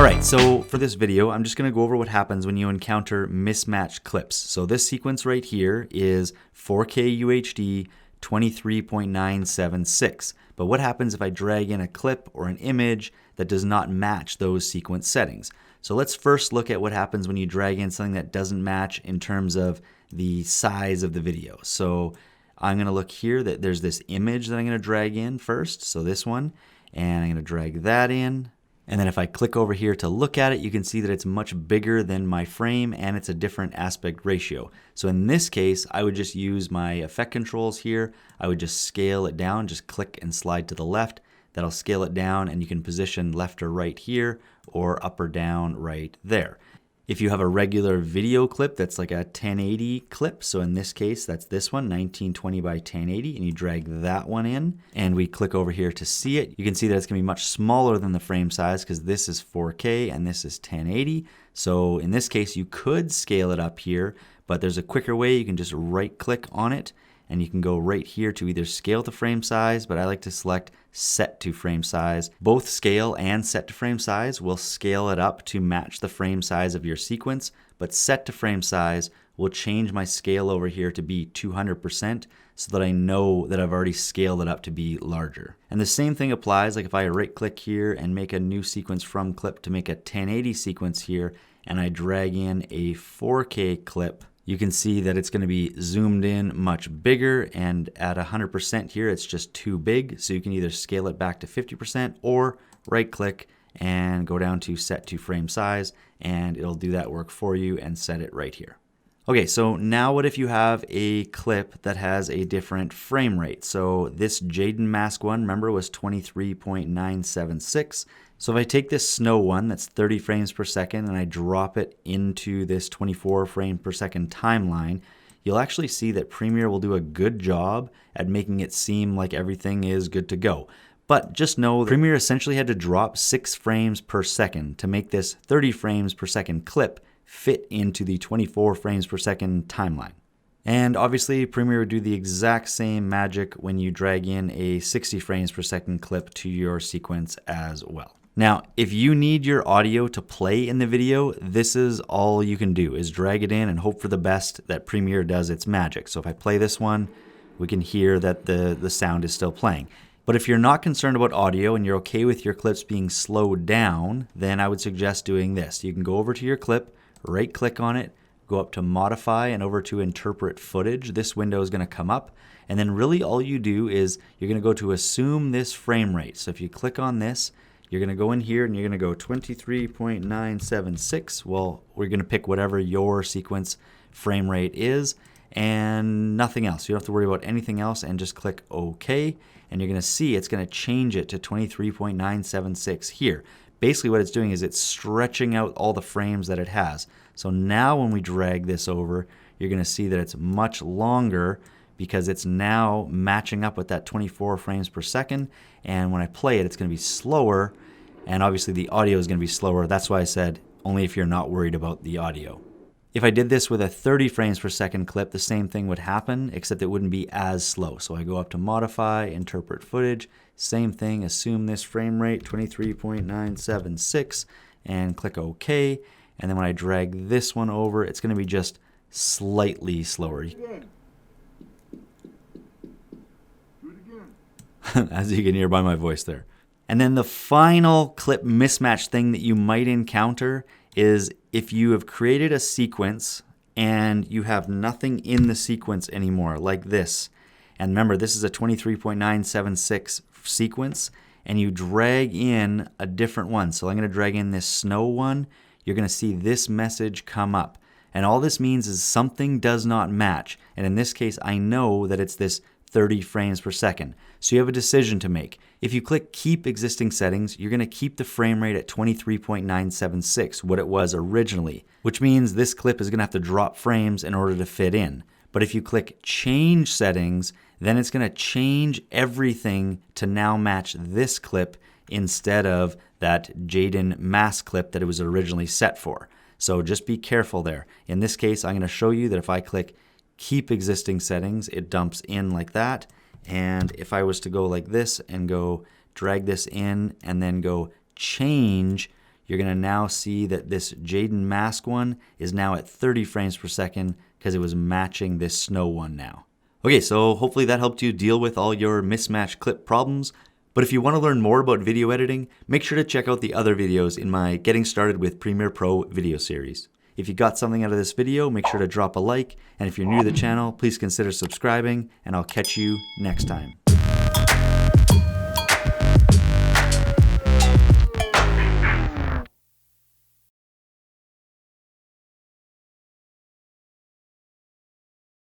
Alright, so for this video, I'm just going to go over what happens when you encounter mismatched clips. So this sequence right here is 4K UHD 23.976. But what happens if I drag in a clip or an image that does not match those sequence settings? So let's first look at what happens when you drag in something that doesn't match in terms of the size of the video. So I'm going to look here that there's this image that I'm going to drag in first. So this one, and I'm going to drag that in. And then if I click over here to look at it, you can see that it's much bigger than my frame and it's a different aspect ratio. So in this case, I would just use my effect controls here. I would just scale it down, just click and slide to the left. That'll scale it down and you can position left or right here or up or down right there. If you have a regular video clip that's like a 1080 clip, so in this case, that's this one, 1920 by 1080, and you drag that one in, and we click over here to see it, you can see that it's going to be much smaller than the frame size because this is 4K and this is 1080. So in this case, you could scale it up here, but there's a quicker way. You can just right click on it, and you can go right here to either scale to frame size, but I like to select set to frame size. Both scale and set to frame size will scale it up to match the frame size of your sequence, but set to frame size will change my scale over here to be 200% so that I know that I've already scaled it up to be larger. And the same thing applies, like if I right click here and make a new sequence from clip to make a 1080 sequence here, and I drag in a 4K clip, you can see that it's going to be zoomed in much bigger, and at 100% here it's just too big, so you can either scale it back to 50% or right click and go down to set to frame size, and it'll do that work for you and set it right here. Okay, so now what if you have a clip that has a different frame rate? So this Jaden mask one, remember, was 23.976. So if I take this snow one that's 30 frames per second and I drop it into this 24 frame per second timeline, you'll actually see that Premiere will do a good job at making it seem like everything is good to go. But just know that Premiere essentially had to drop 6 frames per second to make this 30 frames per second clip fit into the 24 frames per second timeline. And obviously Premiere would do the exact same magic when you drag in a 60 frames per second clip to your sequence as well. Now, if you need your audio to play in the video, this is all you can do, is drag it in and hope for the best that Premiere does its magic. So if I play this one, we can hear that the sound is still playing. But if you're not concerned about audio and you're okay with your clips being slowed down, then I would suggest doing this. You can go over to your clip, right click on it, go up to modify and over to interpret footage. This window is going to come up, and then really all you do is you're going to go to assume this frame rate. So if you click on this, you're going to go in here and you're going to go 23.976. Well, we're going to pick whatever your sequence frame rate is and nothing else. You don't have to worry about anything else, and just click OK, and you're going to see it's going to change it to 23.976 here. Basically what it's doing is it's stretching out all the frames that it has. So now when we drag this over, you're going to see that it's much longer because it's now matching up with that 24 frames per second. And when I play it, it's going to be slower, and obviously the audio is going to be slower. That's why I said only if you're not worried about the audio. If I did this with a 30 frames per second clip, the same thing would happen, except it wouldn't be as slow. So I go up to modify, interpret footage, same thing, assume this frame rate, 23.976, and click OK. And then when I drag this one over, it's going to be just slightly slower. As you can hear by my voice there. And then the final clip mismatch thing that you might encounter is if you have created a sequence and you have nothing in the sequence anymore, like this. And remember, this is a 23.976 sequence, and you drag in a different one. So I'm going to drag in this snow one. You're going to see this message come up. And all this means is something does not match. And in this case, I know that it's this 30 frames per second. So you have a decision to make. If you click keep existing settings, you're going to keep the frame rate at 23.976, what it was originally, which means this clip is going to have to drop frames in order to fit in. But if you click change settings, then it's going to change everything to now match this clip instead of that Jaden mask clip that it was originally set for. So just be careful there. In this case, I'm going to show you that if I click keep existing settings, it dumps in like that. And if I was to go like this and go drag this in and then go change, you're going to now see that this Jaden mask one is now at 30 frames per second because it was matching this snow one now. Okay, so hopefully that helped you deal with all your mismatch clip problems. But if you want to learn more about video editing, make sure to check out the other videos in my Getting Started with Premiere Pro video series. If you got something out of this video, make sure to drop a like, and if you're new to the channel, please consider subscribing, and I'll catch you next time.